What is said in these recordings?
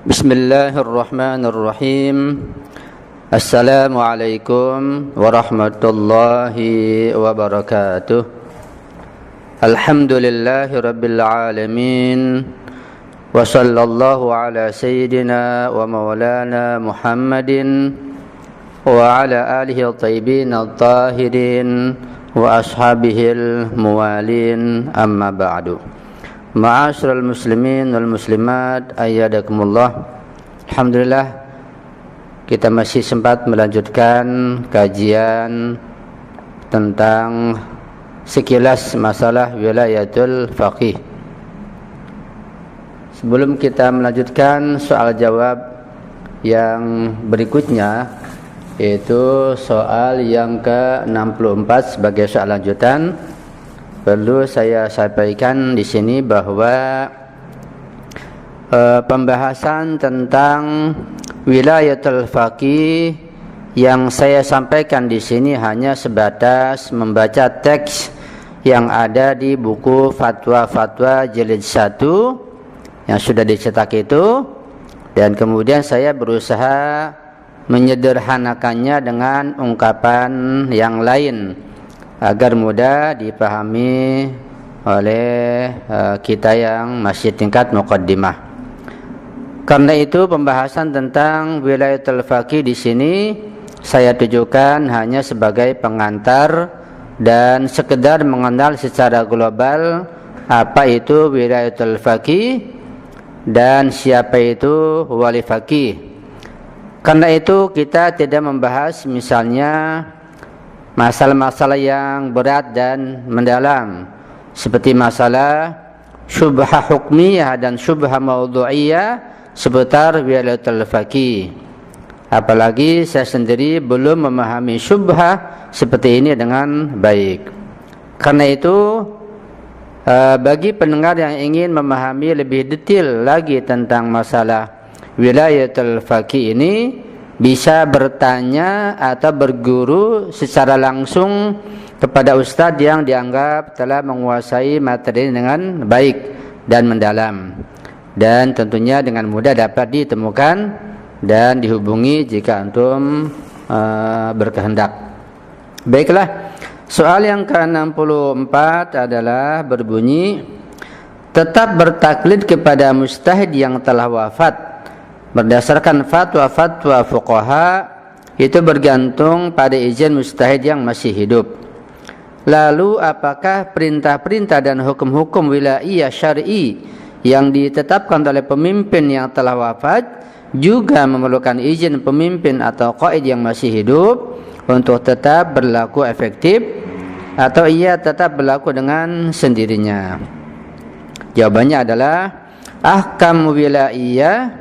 Bismillahirrahmanirrahim. Assalamualaikum warahmatullahi wabarakatuh. Alhamdulillahi rabbil alamin. Wa sallallahu ala sayyidina wa maulana Muhammadin wa ala alihi at-tayyibin at-tahirin wa ashabihil muwalin, amma ba'du. Ma'asyiral muslimin wal muslimat ayyadakumullah. Alhamdulillah, kita masih sempat melanjutkan kajian tentang sekilas masalah wilayatul faqih. Sebelum kita melanjutkan soal jawab yang berikutnya, yaitu soal yang ke-64 sebagai soal lanjutan, perlu saya sampaikan di sini bahwa pembahasan tentang wilayatul faqih yang saya sampaikan di sini hanya sebatas membaca teks yang ada di buku fatwa-fatwa jilid 1 yang sudah dicetak itu, dan kemudian saya berusaha menyederhanakannya dengan ungkapan yang lain agar mudah dipahami oleh kita yang masih tingkat muqaddimah. Karena itu pembahasan tentang wilayatul faqih di sini saya tujukan hanya sebagai pengantar dan sekedar mengenal secara global apa itu wilayatul faqih dan siapa itu wali faqih. Karena itu kita tidak membahas misalnya masalah-masalah yang berat dan mendalam seperti masalah syubhah hukmiyah dan syubhah maudhu'iyah seputar wilayatul faqih. Apalagi saya sendiri belum memahami syubhah seperti ini dengan baik. Karena itu bagi pendengar yang ingin memahami lebih detail lagi tentang masalah wilayatul faqih ini, bisa bertanya atau berguru secara langsung kepada ustadz yang dianggap telah menguasai materi dengan baik dan mendalam, dan tentunya dengan mudah dapat ditemukan dan dihubungi jika antum berkehendak. Baiklah, soal yang ke-64 adalah berbunyi, tetap bertaklid kepada mujtahid yang telah wafat berdasarkan fatwa-fatwa fuqaha itu bergantung pada izin mujtahid yang masih hidup. Lalu apakah perintah-perintah dan hukum-hukum wilayah syar'i yang ditetapkan oleh pemimpin yang telah wafat juga memerlukan izin pemimpin atau qaid yang masih hidup untuk tetap berlaku efektif, atau ia tetap berlaku dengan sendirinya? Jawabannya adalah ahkam wilayah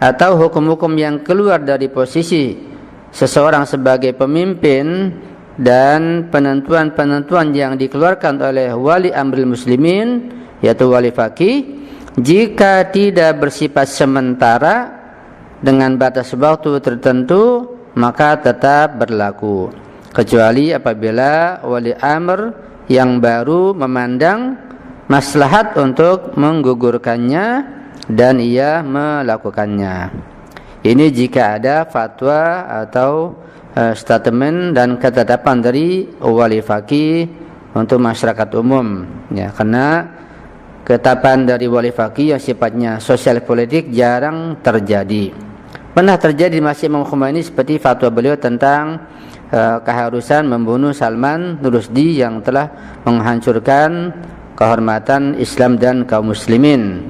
atau hukum-hukum yang keluar dari posisi seseorang sebagai pemimpin dan penentuan-penentuan yang dikeluarkan oleh wali amril muslimin, yaitu wali faqih, jika tidak bersifat sementara dengan batas waktu tertentu, maka tetap berlaku, kecuali apabila wali amr yang baru memandang maslahat untuk menggugurkannya dan ia melakukannya. Ini jika ada fatwa atau statement dan ketetapan dari wali faqih untuk masyarakat umum, ya, karena ketetapan dari wali faqih yang sifatnya sosial politik jarang terjadi. Pernah terjadi di Masjid Imam Khomeini seperti fatwa beliau tentang keharusan membunuh Salman Rushdie yang telah menghancurkan kehormatan Islam dan kaum muslimin.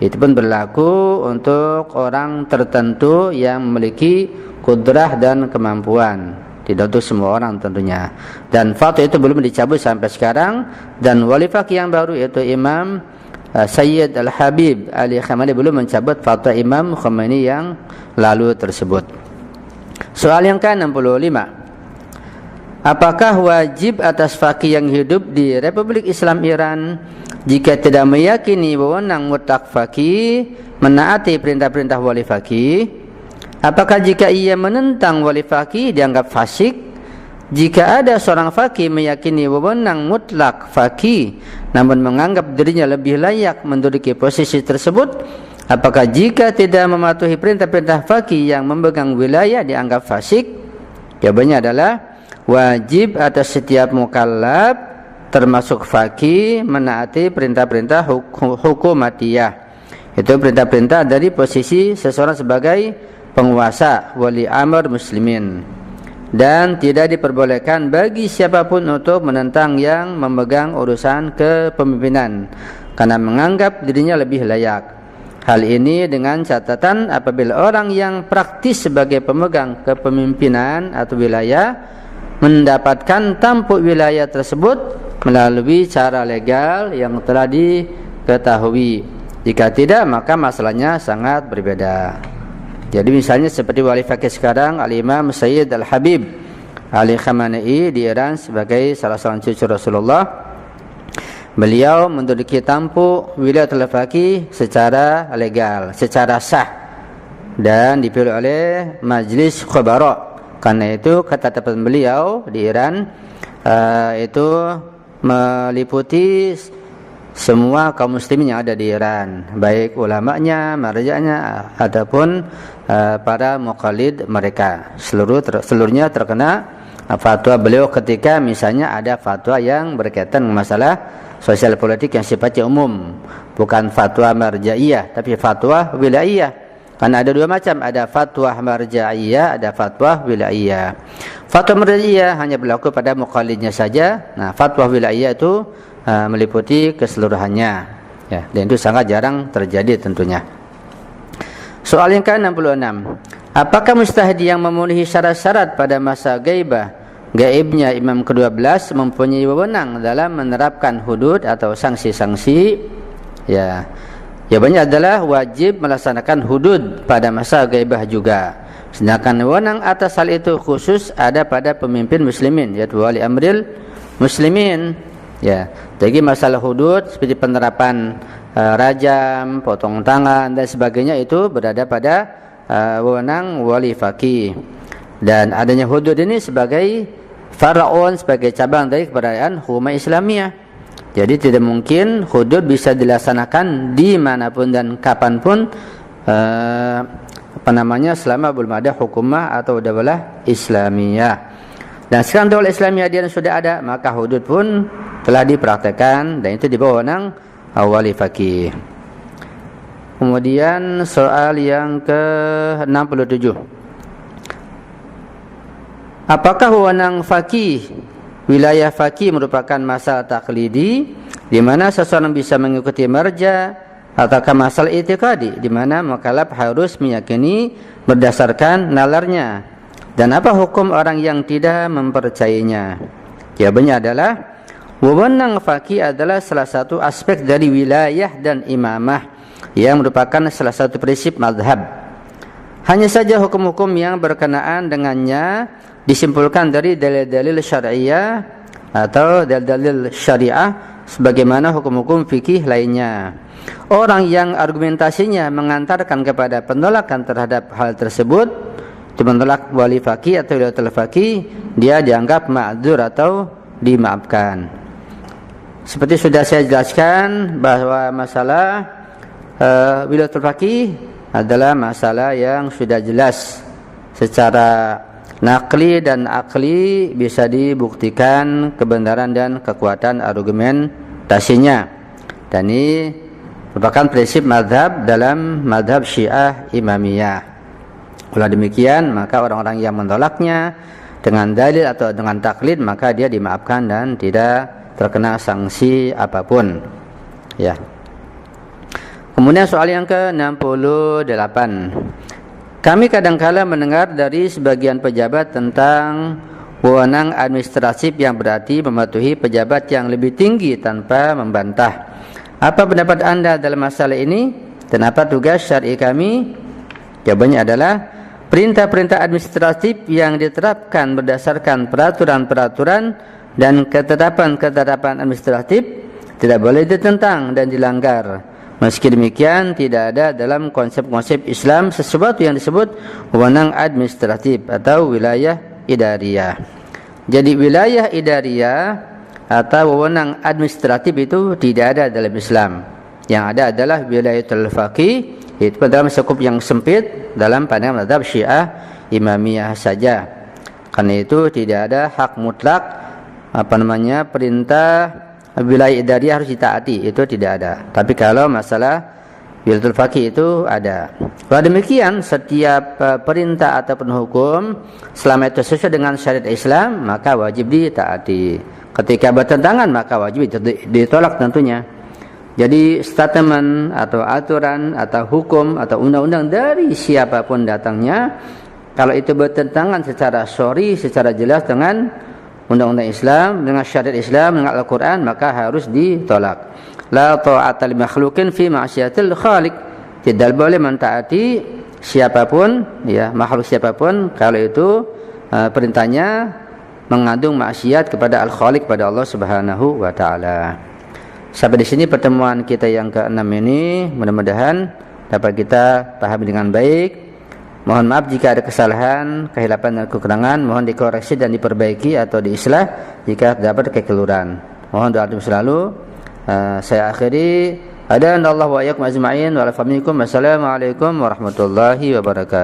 Itu pun berlaku untuk orang tertentu yang memiliki kudrah dan kemampuan, tidak untuk semua orang tentunya. Dan fatwa itu belum dicabut sampai sekarang, dan wali faqih yang baru yaitu Imam Sayyid Al-Habib Ali Khamenei belum mencabut fatwa Imam Khomeini yang lalu tersebut. Soal yang ke-65, apakah wajib atas faqih yang hidup di Republik Islam Iran jika tidak meyakini wewenang mutlak faqih menaati perintah-perintah wali faqih? Apakah jika ia menentang wali faqih dianggap fasik? Jika ada seorang faqih meyakini wewenang mutlak faqih namun menganggap dirinya lebih layak menduduki posisi tersebut, Apakah jika tidak mematuhi perintah-perintah faqih yang memegang wilayah dianggap fasik? Jawabannya adalah wajib atas setiap mukallaf termasuk faqih menaati perintah-perintah hukumatiyah. Itu perintah-perintah dari posisi seseorang sebagai penguasa, wali amr muslimin. Dan tidak diperbolehkan bagi siapapun untuk menentang yang memegang urusan kepemimpinan karena menganggap dirinya lebih layak. Hal ini dengan catatan apabila orang yang praktis sebagai pemegang kepemimpinan atau wilayah mendapatkan tampuk wilayah tersebut melalui cara legal yang telah diketahui. Jika tidak, maka masalahnya sangat berbeda. Jadi misalnya seperti wali fakih sekarang Al-Imam Sayyid Al-Habib Ali Khamenei di Iran sebagai salah seorang cucu Rasulullah. Beliau menduduki tampuk wilayatul faqih secara legal, secara sah dan dipilih oleh Majlis Khubara. Karena itu ketetapan beliau di Iran itu meliputi semua kaum muslimin yang ada di Iran, baik ulamanya, marja'nya ataupun para muqallid mereka. Seluruhnya terkena fatwa beliau ketika misalnya ada fatwa yang berkaitan dengan masalah sosial politik yang sifatnya umum, bukan fatwa marja'iyah tapi fatwa wilaiyah. Karena ada dua macam, ada fatwa marja'iyah, ada fatwa wilaiyah. Fatwa marja'iyah hanya berlaku pada muqallidnya saja. Nah, fatwa wilaiyah itu meliputi keseluruhannya. Ya, dan itu sangat jarang terjadi tentunya. Soal yang ke-66. Apakah mujtahid yang memenuhi syarat-syarat pada masa gaibnya imam ke-12 mempunyai wewenang dalam menerapkan hudud atau sanksi-sanksi? Ya, jawabannya adalah wajib melaksanakan hudud pada masa gaibah juga. Sedangkan wewenang atas hal itu khusus ada pada pemimpin muslimin, yaitu wali amril muslimin. Ya, jadi masalah hudud seperti penerapan rajam, potong tangan dan sebagainya itu berada pada wewenang wali faqih. Dan adanya hudud ini sebagai faraon, sebagai cabang dari keberadaan hukum Islamiyah. Jadi tidak mungkin hudud bisa dilaksanakan dimanapun dan kapanpun selama belum ada hukumah atau daulah Islamiyah. Dan sekarang daulah Islamiyah dia sudah ada, maka hudud pun telah dipraktekkan dan itu di bawah wewenang wali faqih. Kemudian soal yang ke-67. Apakah wewenang faqih, wilayah faqih merupakan masalah taklidi di mana seseorang bisa mengikuti marja, ataukah masalah i'tiqadi di mana mukallaf harus meyakini berdasarkan nalarnya? Dan apa hukum orang yang tidak mempercayainya? Jawabannya adalah wewenang faqih adalah salah satu aspek dari wilayah dan imamah yang merupakan salah satu prinsip mazhab. Hanya saja hukum-hukum yang berkenaan dengannya disimpulkan dari dalil-dalil syariah atau dalil-dalil syariah sebagaimana hukum-hukum fikih lainnya. Orang yang argumentasinya mengantarkan kepada penolakan terhadap hal tersebut, itu menolak wali faqih atau wilayatul faqih, dia dianggap ma'dzur atau dimaafkan. Seperti sudah saya jelaskan bahwa masalah wilayatul faqih adalah masalah yang sudah jelas secara naqli dan akli, bisa dibuktikan kebenaran dan kekuatan argumentasinya. Dan ini merupakan prinsip mazhab dalam mazhab Syiah Imamiyah. Kalau demikian, maka orang-orang yang menolaknya dengan dalil atau dengan taklid, maka dia dimaafkan dan tidak terkena sanksi apapun. Ya. Kemudian soal yang ke-68. Kami kadangkala mendengar dari sebagian pejabat tentang wewenang administratif yang berarti mematuhi pejabat yang lebih tinggi tanpa membantah. Apa pendapat Anda dalam masalah ini? Dan apa tugas syar'i kami? Jawabannya adalah perintah-perintah administratif yang diterapkan berdasarkan peraturan-peraturan dan ketetapan-ketetapan administratif tidak boleh ditentang dan dilanggar. Meski demikian, tidak ada dalam konsep-konsep Islam sesuatu yang disebut wewenang administratif atau wilayah idariyah. Jadi wilayah idariyah atau wewenang administratif itu tidak ada dalam Islam. Yang ada adalah wilayatul faqih Itu dalam skup yang sempit dalam pandangan mazhab Syiah Imamiyah saja. Karena itu tidak ada hak mutlak perintah wilayah idariyah harus ditaati, itu tidak ada. Tapi kalau masalah wilayatul faqih itu ada. Kalau demikian setiap perintah ataupun hukum selama itu sesuai dengan syariat Islam maka wajib ditaati. Ketika bertentangan maka wajib ditolak tentunya. Jadi statement atau aturan atau hukum atau undang-undang dari siapapun datangnya, kalau itu bertentangan secara syar'i, secara jelas dengan undang-undang Islam, dengan syariat Islam, dengan Al-Quran, maka harus ditolak. La ta'ata li makhluqin fi ma'siyatil khaliq. Tidak boleh mentaati siapapun, ya, makhluk siapapun kalau itu perintahnya mengandung maksiat kepada Al-Khaliq, pada Allah Subhanahu wa taala. Sampai di sini pertemuan kita yang ke-6 ini, mudah-mudahan dapat kita pahami dengan baik. Mohon maaf jika ada kesalahan, kehilapan dan kekurangan, mohon dikoreksi dan diperbaiki atau diislah jika terdapat kekeliruan. Mohon doa selalu. Saya akhiri. Hadanallahu wa iyyakum ajma'in wa ala fahmikum. Wassalamualaikum warahmatullahi wabarakatuh.